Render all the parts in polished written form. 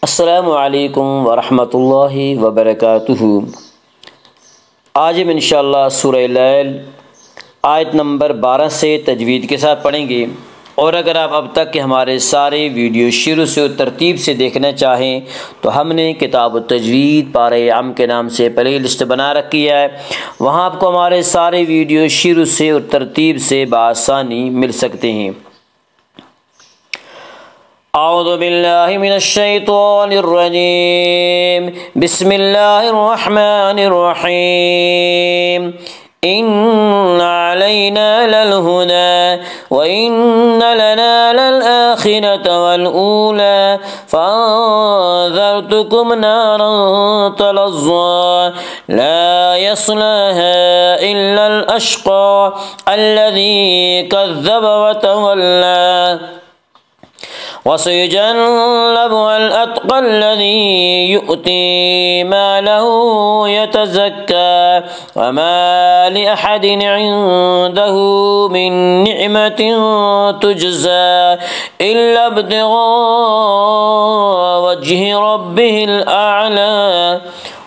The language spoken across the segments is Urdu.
السلام علیکم ورحمۃ اللہ وبرکاتہ۔ آج ہم انشاءاللہ سورہ لیل آیت نمبر 12 سے تجوید کے ساتھ پڑھیں گے، اور اگر آپ اب تک کے ہمارے سارے ویڈیو شروع سے اور ترتیب سے دیکھنا چاہیں تو ہم نے کتاب التجوید پارہ عام کے نام سے پلے لسٹ بنا رکھی ہے، وہاں آپ کو ہمارے سارے ویڈیو شروع سے اور ترتیب سے بآسانی مل سکتے ہیں۔ اعوذ باللہ من الشیطان الرجیم، بسم اللہ الرحمن الرحیم۔ ان علینا للہدی وان لنا للآخرۃ والأولی فانذرتکم نارا تلظی لا یصلاها الا الاشقی الذی کذب وتولی وسيجنبها الأتقى الذي يؤتي ماله يتزكى وما لأحد عنده من نعمة تجزى إلا ابتغاء وجه ربه الأعلى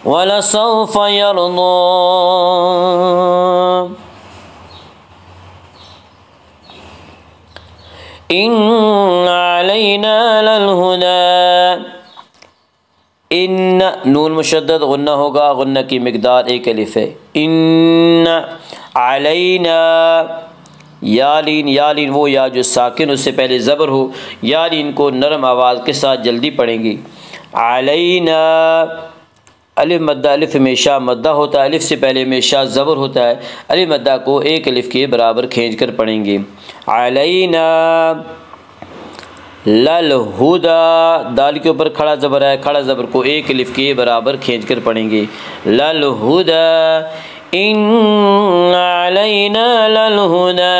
ولسوف يرضى۔ ان علینا للہدی، ان نون مشدد غنہ ہوگا، غنہ کی مقدار 1 الف ہے۔ ان علینا، یالین وہ یا جو ساکن اس سے پہلے زبر ہو، یالین کو نرم آواز کے ساتھ جلدی پڑھیں گی۔ علینا، الف مدہ، الف ہمیشہ مدہ ہوتا ہے، الف سے پہلے ہمیشہ زبر ہوتا ہے، الف مدہ کو 1 الف کے برابر کھینچ کر پڑھیں گے۔ علینا للہدی، دال کے اوپر کھڑا زبر ہے، کھڑا زبر کو 1 الف کے برابر کھینچ کر پڑھیں گے۔ للہدی، ان علینا للہدی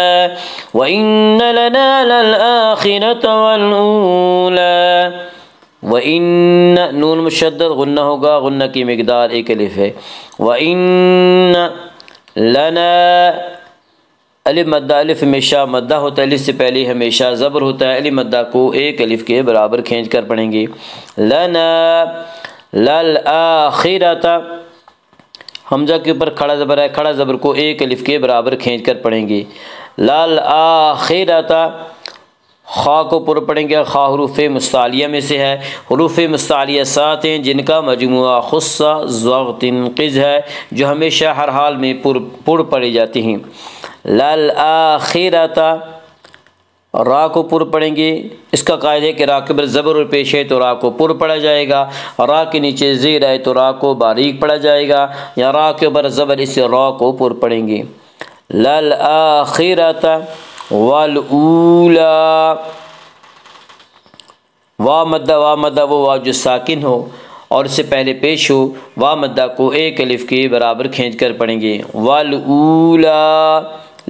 وان لنا للآخرۃ والأولی۔ وَإِنَّ نون مشدد غنہ ہوگا، غنہ کی مقدار 1 الف ہے۔ وَإِنَّ لَنَا، الف مدہ، الف ہمیشہ مدہ ہوتا ہے، الف سے پہلے ہمیشہ زبر ہوتا ہے، الف مدہ کو 1 الف کے برابر کھینچ کر پڑھیں گے۔ لَنَا لَلْآخِرَةَ، حمزہ کے اوپر کھڑا زبر ہے، کھڑا زبر کو 1 الف کے برابر کھینچ کر پڑھیں گے۔ لَلْآخِرَةَ، خا کو پر پڑھیں گے، خا حروف مستعلیہ میں سے ہے، حروف مستعلیہ 7 ہیں جن کا مجموعہ خصہ ضغط قز ہے، جو ہمیشہ ہر حال میں پر پڑھی جاتی ہیں۔ للآخرۃ، را کو پر پڑھیں گے، اس کا قاعدہ ہے کہ را کے بر زبر اور پیش ہے تو را کو پر پڑھا جائے گا، را کے نیچے زیر ہے تو را کو باریک پڑھا جائے گا، یا را کے بر زبر اس سے را کو پر پڑھیں گے۔ للآخرۃ والاولی، وا مدہ وہ وا جو ساکن ہو اور اس سے پہلے پیش ہو، وا مدہ کو 1 الف کے برابر کھینچ کر پڑھیں گے۔ والاولی،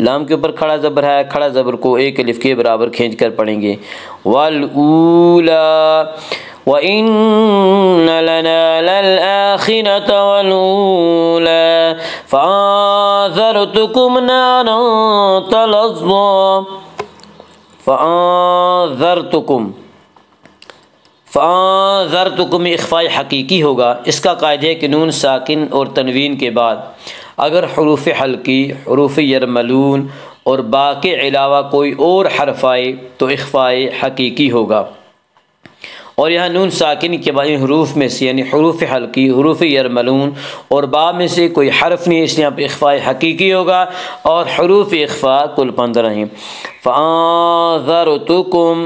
لام کے اوپر کھڑا زبر ہے، کھڑا زبر کو 1 الف کے برابر کھینچ کر پڑھیں گے۔ والاولی وَإِنَّ لَنَا لَلْآخِرَةَ وَالْأُولَى فَأَنذَرْتُكُمْ نَارًا تَلَظَّى۔ فَأَنذَرْتُكُمْ اخفاء حقیقی ہوگا، اس کا قاعدہ ہے کہ نون ساکن اور تنوین کے بعد اگر حروف حلقی، حروف یرملون اور با کے علاوہ کوئی اور حرف آئے تو اخفاء حقیقی ہوگا، اور یہاں نون ساکن کے بعد حروف میں سے یعنی حروف حلقی، حروف یرملون اور با میں سے کوئی حرف نہیں، اس لیے یہاں پہ اخفاء حقیقی ہوگا، اور حروف اخفاء کل 15 ہیں۔ فَأَنذَرْتُكُمْ،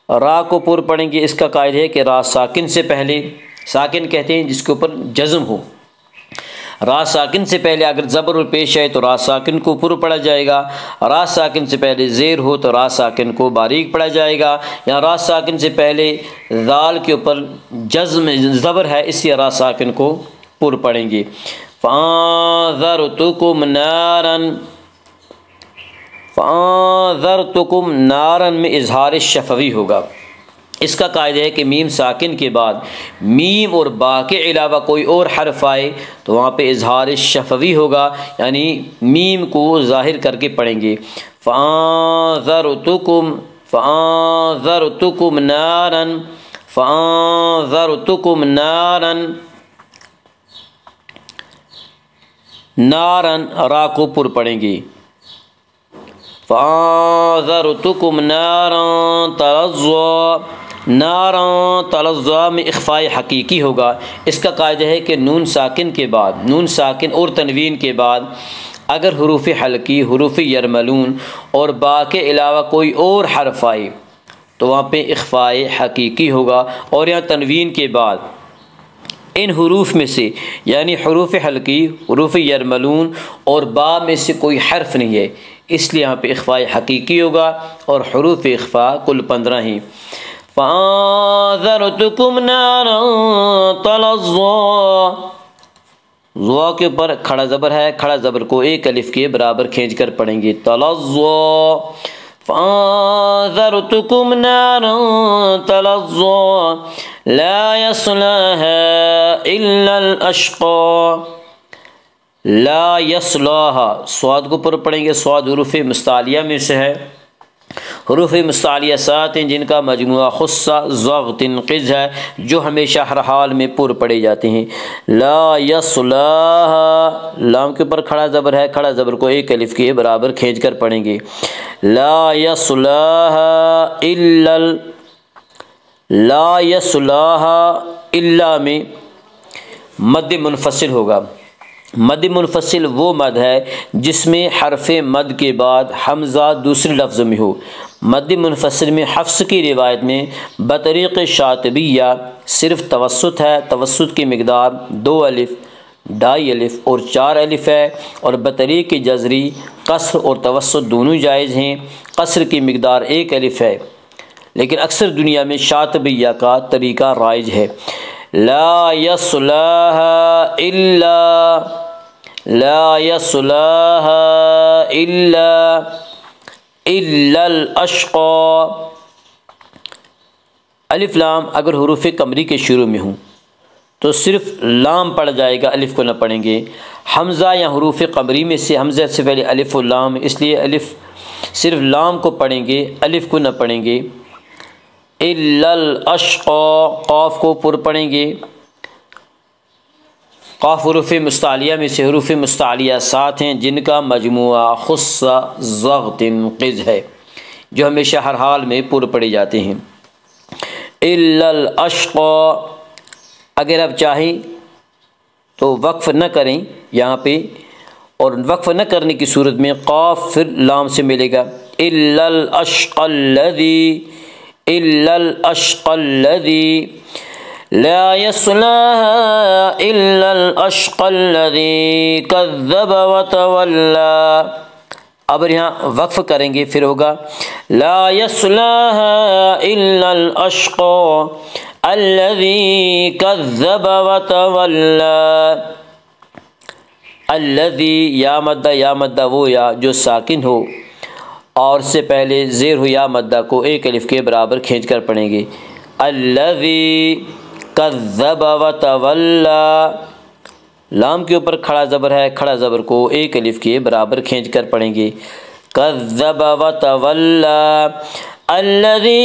را کو پر پڑھیں گے، اس کا قاعدہ ہے کہ را ساکن سے پہلے، ساکن کہتے ہیں جس کے اوپر جزم ہو، را ساکن سے پہلے اگر زبر اور پیش ہے تو را ساکن کو پر پڑھا جائے گا، را ساکن سے پہلے زیر ہو تو را ساکن کو باریک پڑھا جائے گا، یا را ساکن سے پہلے ذال کے اوپر جزم زبر ہے اس لیے را ساکن کو پر پڑھیں گے۔ فَأَنذَرْتُكُمْ نَارًا، فَأَنذَرْتُكُمْ نَارًا میں اظہار شفوی ہوگا، اس کا قاعدہ ہے کہ میم ساکن کے بعد میم اور با کے علاوہ کوئی اور حرف آئے تو وہاں پہ اظہار شفوی ہوگا، یعنی میم کو ظاہر کر کے پڑھیں گے۔ فَأَنذَرْتُكُمْ نَارًا فَأَنذَرْتُكُمْ نارن را کو پر پڑھیں گے، فَأَنذَرْتُكُمْ نَارًا تَلَظَّىٰ، نارًا تَلَظَّىٰ میں اخفاء حقیقی ہوگا۔ اس کا قاعدہ ہے کہ نون ساکن کے بعد، نون ساکن اور تنوین کے بعد اگر حروف حلقی، حروف یرملون اور با کے علاوہ کوئی اور حرف آئے تو وہاں پہ اخفاء حقیقی ہوگا، اور یہاں تنوین کے بعد ان حروف میں سے یعنی حروف حلقی، حروف یرملون اور با میں سے کوئی حرف نہیں ہے، اس لیے یہاں پہ اخفاء حقیقی ہوگا، اور حروف اخفاء کل 15 ہیں۔ فَأَنذَرْتُكُمْ نَارًا تَلَظَّىٰ، ضوا کے اوپر کھڑا زبر ہے، کھڑا زبر کو ایک الف کے برابر کھینچ کر پڑھیں گے، تَلَظَّىٰ، فَأَنذَرْتُكُمْ نَارًا تَلَظَّىٰ لَا يَصْلَاهَا إِلَّا الْأَشْقَىٰ، لا يصلاها، صاد کو پر پڑھیں گے، صاد حروف مستعلیہ میں سے ہے، حروف مستعلیہ 7 ہیں جن کا مجموعہ خصہ ضغط قز ہے، جو ہمیشہ ہر حال میں پر پڑے جاتے ہیں۔ لا يصلاها، لام کے اوپر کھڑا زبر ہے، کھڑا زبر کو ایک الف کے برابر کھینچ کر پڑھیں گے، لا يصلاها الا لا يصلاها الا میں مد منفصل ہوگا۔ مد منفصل وہ مد ہے جس میں حرف مد کے بعد حمزہ دوسرے لفظ میں ہو۔ مد منفصل میں حفص کی روایت میں بطریق شاطبیہ صرف توسط ہے، توسط کی مقدار 2 الف، 2.5 الف اور 4 الف ہے، اور بطریق جزری قصر اور توسط دونوں جائز ہیں۔ قصر کی مقدار 1 الف ہے، لیکن اکثر دنیا میں شاطبیہ کا طریقہ رائج ہے۔ لا يصلاها الا لا يصلاها الا الاشقى، الف لام اگر حروف قمری کے شروع میں ہوں تو صرف لام پڑھ جائے گا، الف کو نہ پڑھیں گے۔ حمزہ یا حروف قمری میں سے حمزہ سے پہلے الف و لام، اس لیے الف صرف لام کو پڑھیں گے، الف کو نہ پڑھیں گے۔ الا الاشقى، قاف کو پر پڑھیں گے، قاف حروف مستعلیہ میں سے حروف مستعلیہ 7 ہیں جن کا مجموعہ خصہ ضغط قز ہے، جو ہمیشہ ہر حال میں پر پڑے جاتے ہیں۔ الا الاشقى، اگر آپ چاہیں تو وقف نہ کریں یہاں پہ، اور وقف نہ کرنے کی صورت میں قاف پھر لام سے ملے گا، الا الاشقى الذی، الا الاشقى الذی لا يصلاها الا الاشقى الذی کذب وتولى۔ اب یہاں وقف کریں گے، پھر ہوگا لا يصلاها الا الاشقى الذی کذب وتولى، الذی یا مدہ وہ یا جو ساکن ہو اور سے پہلے زیر ہو یا مدہ کو ایک الف کے برابر کھینچ کر پڑھیں گے، الذی کذب وتولی، لام کے اوپر کھڑا زبر ہے، کھڑا زبر کو ایک الف کے برابر کھینچ کر پڑھیں گے، کذب وتولی الذی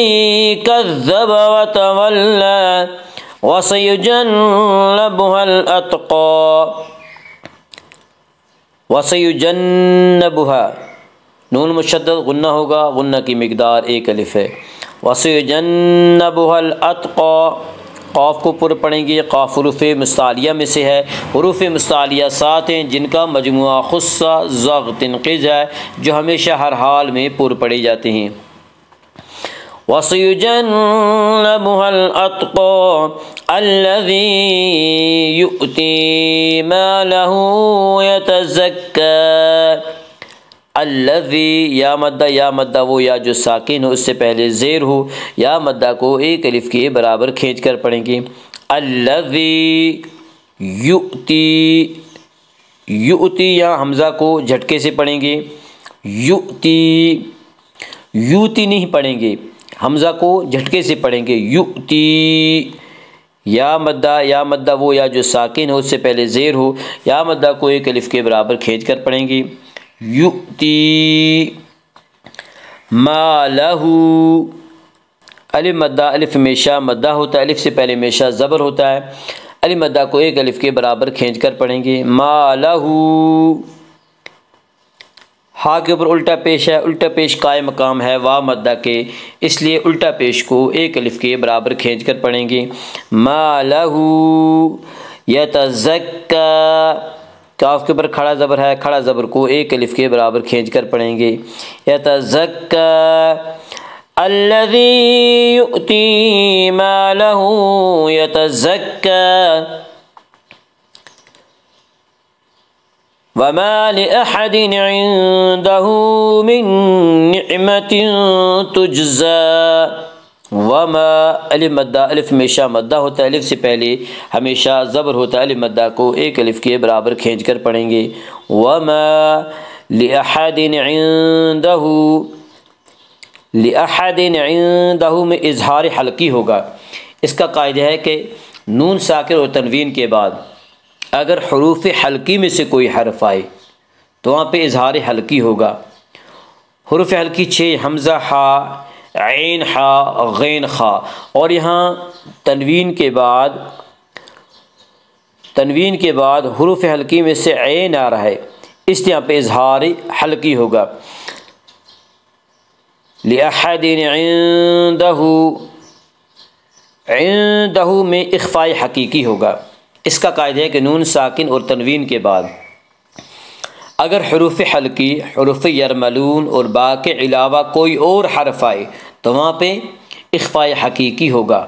کذب وتولی وسیجنبها الاتقی، وسیجنبها نون مشدد غنہ ہوگا، غنہ کی مقدار 1 الف ہے، وسیجنبها الاتقی، قاف کو پر پڑھیں گے، قاف حروف مستعلیہ میں سے ہے، حروف مستعلیہ 7 ہیں جن کا مجموعہ خصہ ضغط قز ہے، جو ہمیشہ ہر حال میں پر پڑے جاتے ہیں۔ وَسَيُجَنَّبُهَا الْأَتْقَى الَّذِي يُؤْتِي مَالَهُ يَتَزَكَّى، الذی یا مدہ وہ یا جو ساکن ہو، اس سے پہلے زیر ہو، یا مدہ کو ایک الف کے برابر کھینچ کر پڑھیں گے، الذی یؤتی، یؤتی یا حمزہ کو جھٹکے سے پڑھیں گے، یؤتی، یوتی نہیں پڑھیں گے، حمزہ کو جھٹکے سے پڑھیں گے، یؤتی، یا مدہ وہ یا جو ساکن ہو، اس سے پہلے زیر ہو، یا مدہ کو ایک الف کے برابر کھینچ کر پڑھیں گے، یؤتی مالہ، الف مدہ، الف ہمیشہ مدہ ہوتا ہے، الف سے پہلے ہمیشہ زبر ہوتا ہے۔ الف مدہ کو ایک الف کے برابر کھینچ کر پڑھیں گے، ما لہو، ہا کے اوپر الٹا پیش ہے، الٹا پیش قائم مقام ہے وا مدہ کے، اس لیے الٹا پیش کو ایک الف کے برابر کھینچ کر پڑھیں گے، ما لہو یتزکا، کاف کے اوپر کھڑا زبر ہے، کھڑا زبر کو ایک الف کے برابر کھینچ کر پڑھیں گے، یتزکا الذی یؤتی مالہ یتزکا وما لأحد عنده من نعمة تجزى، وما الف مدہ، الف ہمیشہ مدہ ہوتا ہے، الف سے پہلے ہمیشہ زبر ہوتا ہے، الف مدہ کو ایک الف کے برابر کھینچ کر پڑھیں گے، وما لأحد عنده، لأحد عنده میں اظہار حلقی ہوگا۔ اس کا قاعدہ ہے کہ نون ساکن اور تنوین کے بعد اگر حروف حلقی میں سے کوئی حرف آئے تو وہاں پہ اظہار حلقی ہوگا۔ حروف حلقی 6، حمزہ، ہا، عین، ہا، غین، خا، اور یہاں تنوین کے بعد حروف حلقی میں سے عین آ رہا ہے، اس لیے یہاں پہ اظہار حلقی ہوگا۔ لأحد عندہ، عندہ میں اخفاء حقیقی ہوگا۔ اس کا قاعدہ ہے کہ نون ساکن اور تنوین کے بعد اگر حروف حلقی، حروف یرملون اور با کے علاوہ کوئی اور حرف آئے تو وہاں پہ اخفاء حقیقی ہوگا،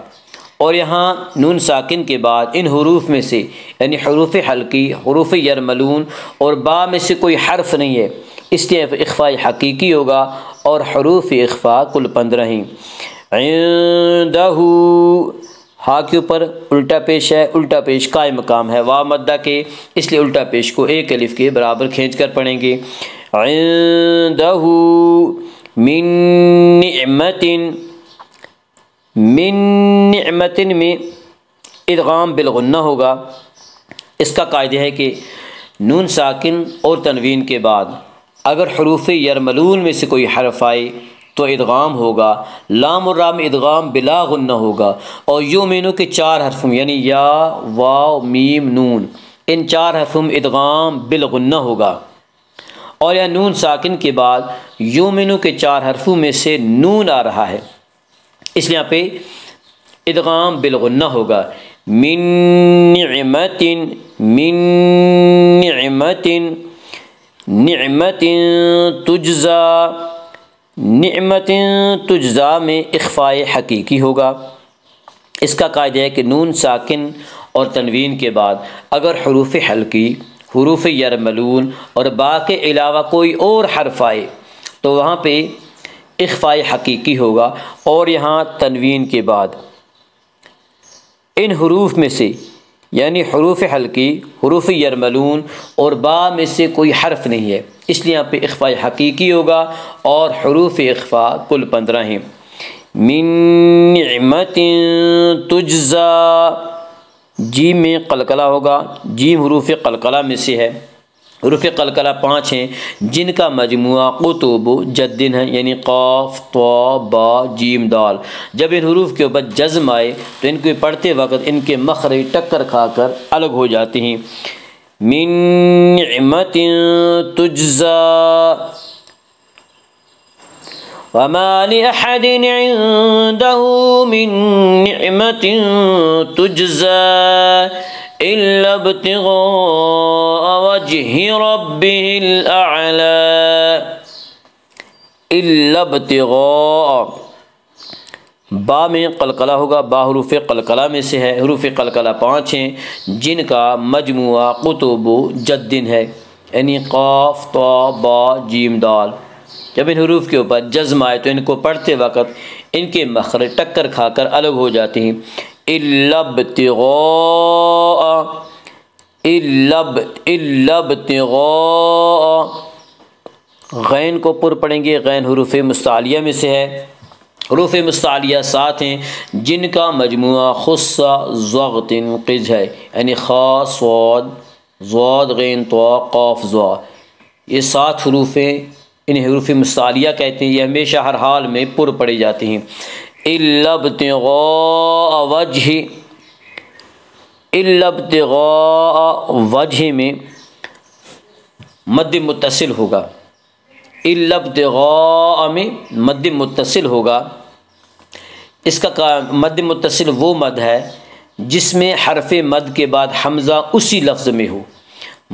اور یہاں نون ساکن کے بعد ان حروف میں سے یعنی حروف حلقی، حروف یرملون اور با میں سے کوئی حرف نہیں ہے، اس لیے اخفاء حقیقی ہوگا، اور حروف اخفاء کل 15 ہیں۔ عندہ، ہا کے اوپر الٹا پیش ہے، الٹا پیش قائم مقام ہے وا مدہ کے، اس لیے الٹا پیش کو ایک الف کے برابر کھینچ کر پڑھیں گے، عندہ من نعمت، من نعمت میں ادغام بالغنہ ہوگا۔ اس کا قاعدہ ہے کہ نون ساکن اور تنوین کے بعد اگر حروف یرملون میں سے کوئی حرف آئے تو ادغام ہوگا، لام اور را میں ادغام بلا غنہ ہوگا، اور یؤمنو کے 4 حرفوں یعنی یا، واو، میم، نون، ان 4 حرفوں میں ادغام بالغنہ ہوگا، اور یا نون ساکن کے بعد یؤمنو کے 4 حرفوں میں سے نون آ رہا ہے، اس لیے یہاں پہ ادغام بالغنہ ہوگا، من نعمت، من نعمت، نعمت تجزا، نعمت تجزا میں اخفاء حقیقی ہوگا۔ اس کا قاعدہ ہے کہ نون ساکن اور تنوین کے بعد اگر حروف حلقی، حروف یرملون اور با کے علاوہ کوئی اور حرف آئے تو وہاں پہ اخفاء حقیقی ہوگا، اور یہاں تنوین کے بعد ان حروف میں سے یعنی حروف حلقی، حروف یرملون اور با میں سے کوئی حرف نہیں ہے، اس لیے یہاں پہ اخفاء حقیقی ہوگا، اور حروف اخفاء کل 15 ہیں۔ من نعمت تجزا، جیم میں قلقلہ ہوگا، جیم حروف قلقلہ میں سے ہے، حروف قلقلہ 5 ہیں جن کا مجموعہ قطب جدن ہے، یعنی قاف، طا، با، جیم، دال۔ جب ان حروف کے اوپر جزم آئے تو ان کو پڑھتے وقت ان کے مخرج ٹکر کھا کر الگ ہو جاتے ہیں۔ من نعمت تجزا وما لأحد عنده من نعمت تجزا إلا ابتغاء وجه ربه الأعلى، إلا ابتغاء، با میں قلقلہ ہوگا، با حروف قلقلہ میں سے ہے، حروف قلقلہ 5 ہیں جن کا مجموعہ قطب جدن ہے، یعنی قاف، طا، با، جیم، دال۔ جب ان حروف کے اوپر جزم آئے تو ان کو پڑھتے وقت ان کے مخرج ٹکر کھا کر الگ ہو جاتے ہیں۔ إلا ابتغاء، إلا ابتغاء، غین کو پر پڑھیں گے، غین حروف مستعلیہ میں سے ہے، حروف مستعلیہ 7 ہیں جن کا مجموعہ خص ضغط قز ہے، یعنی خا، صاد، ضاد، غین، طا، قاف، ظا، یہ 7 حروف ہیں، انہیں حروف مستعلیہ کہتے ہیں، یہ ہمیشہ ہر حال میں پر پڑھی جاتی ہیں۔ الا ابتغاء وجہ میں مد متصل ہوگا، الا ابتغاء میں مد متصل ہوگا۔ اس کا مد متصل وہ مد ہے جس میں حرف مد کے بعد حمزہ اسی لفظ میں ہو۔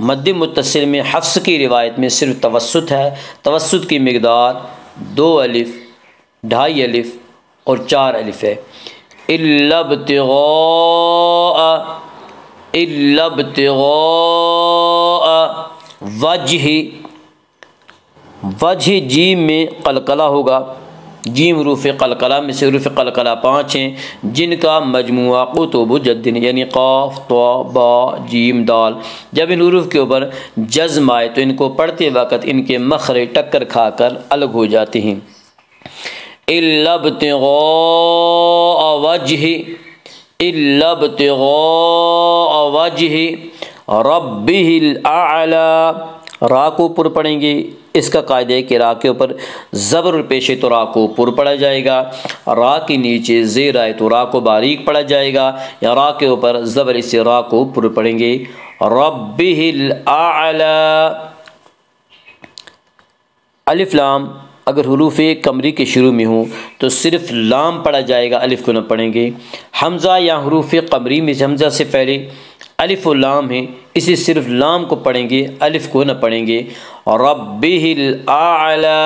مد متصل میں حفص کی روایت میں صرف توسط ہے، توسط کی مقدار 2 الف، 2.5 الف اور 4 الف ہے۔ الا ابتغاء وجہ جیم میں قلقلہ ہوگا۔ جیم حروف قلقلہ میں سے حروف قلقلہ 5 ہیں جن کا مجموعہ قطب جد یعنی قاف، طا، با، جیم، دال۔ جب ان حروف کے اوپر جزم آئے تو ان کو پڑھتے وقت ان کے مخرج ٹکر کھا کر الگ ہو جاتے ہیں۔ الا ابتغاء وجہ ربہ الاعلی، را کو پر پڑھیں گے۔ اس کا قاعدہ ہے کہ را کے اوپر زبر پیش ہے تو را کو پر پڑھا جائے گا، را کے نیچے زیر آئے تو را کو باریک پڑھا جائے گا، یا را کے اوپر زبر اس سے را کو پر پڑھیں گے۔ ربہ الاعلی۔ الف لام اگر حروف قمری کے شروع میں ہوں تو صرف لام پڑھا جائے گا، الف کو نہ پڑھیں گے۔ حمزہ یا حروف قمری میں حمزہ سے پہلے الف و لام ہے، اسے صرف لام کو پڑھیں گے، الف کو نہ پڑھیں گے۔ ربہ الاعلی،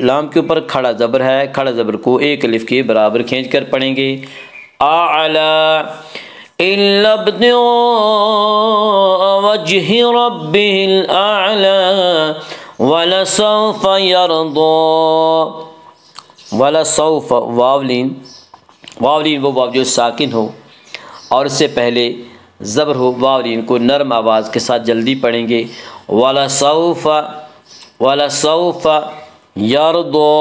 لام کے اوپر کھڑا زبر ہے، کھڑا زبر کو 1 الف کے برابر کھینچ کر پڑھیں گے۔ اعلی الا ابتغاء وجہ ربہ الاعلی ولسوف یرضی۔ ولسوف واولین وہ واو جو ساکن ہو اور اس سے پہلے زبر ہو، واولین کو نرم آواز کے ساتھ جلدی پڑھیں گے۔ ولسوف یرضی،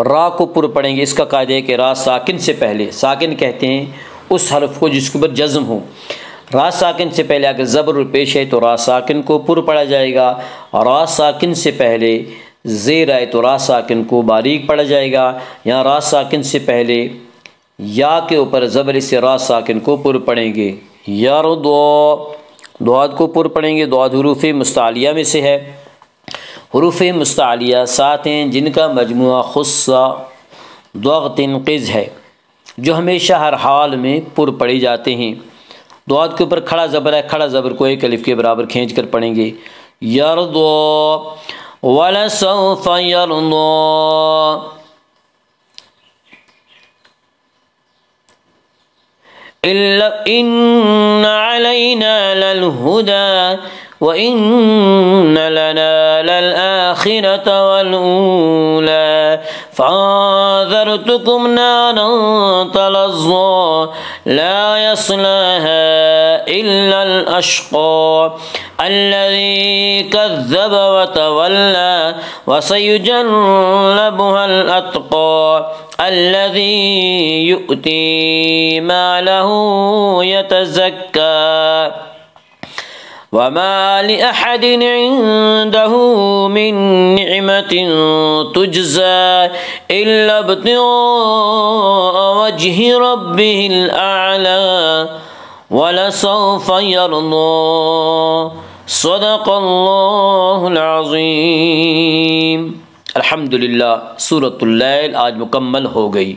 را کو پر پڑھیں گے۔ اس کا قاعدہ ہے کہ را ساکن سے پہلے، ساکن کہتے ہیں اس حرف کو جس کے اوپر جزم ہو، را ساکن سے پہلے اگر زبر پیش ہے تو را ساکن کو پر پڑھا جائے گا، را ساکن سے پہلے زیر آئے تو را ساکن کو باریک پڑھا جائے گا، یا را ساکن سے پہلے یا کے اوپر زبر سے را ساکن کو پر پڑھیں گے۔ یرضی، دعات کو پر پڑھیں گے۔ دعات حروف مستعلیہ میں سے ہے۔ حروف مستعلیہ 7 ہیں جن کا مجموعہ خصہ ضغط قز ہے، جو ہمیشہ ہر حال میں پر پڑھی جاتے ہیں۔ دعات کے اوپر کھڑا زبر ہے، کھڑا زبر کو 1 الف کے برابر کھینچ کر پڑھیں گے۔ یرضی ولسوف یرضی۔ ان علینا للہدی وَإِنَّ لَنَا لَلْآخِرَةَ وَالْأُولَى فَأَنذَرْتُكُمْ نَارًا تَلَظَّى لَا يَصْلَاهَا إِلَّا الْأَشْقَى الَّذِي كَذَّبَ وَتَوَلَّى وَسَيُجَنَّبُهَا الْأَتْقَى الَّذِي يُؤْتِي مَالَهُ يَتَزَكَّى وما لأحد عنده من نعمة تجزى إلا ابتغاء وجه ربه الأعلى ولسوف يرضى صدق اللہ العظیم۔ الحمدللہ سورۃ اللیل آج مکمل ہو گئی۔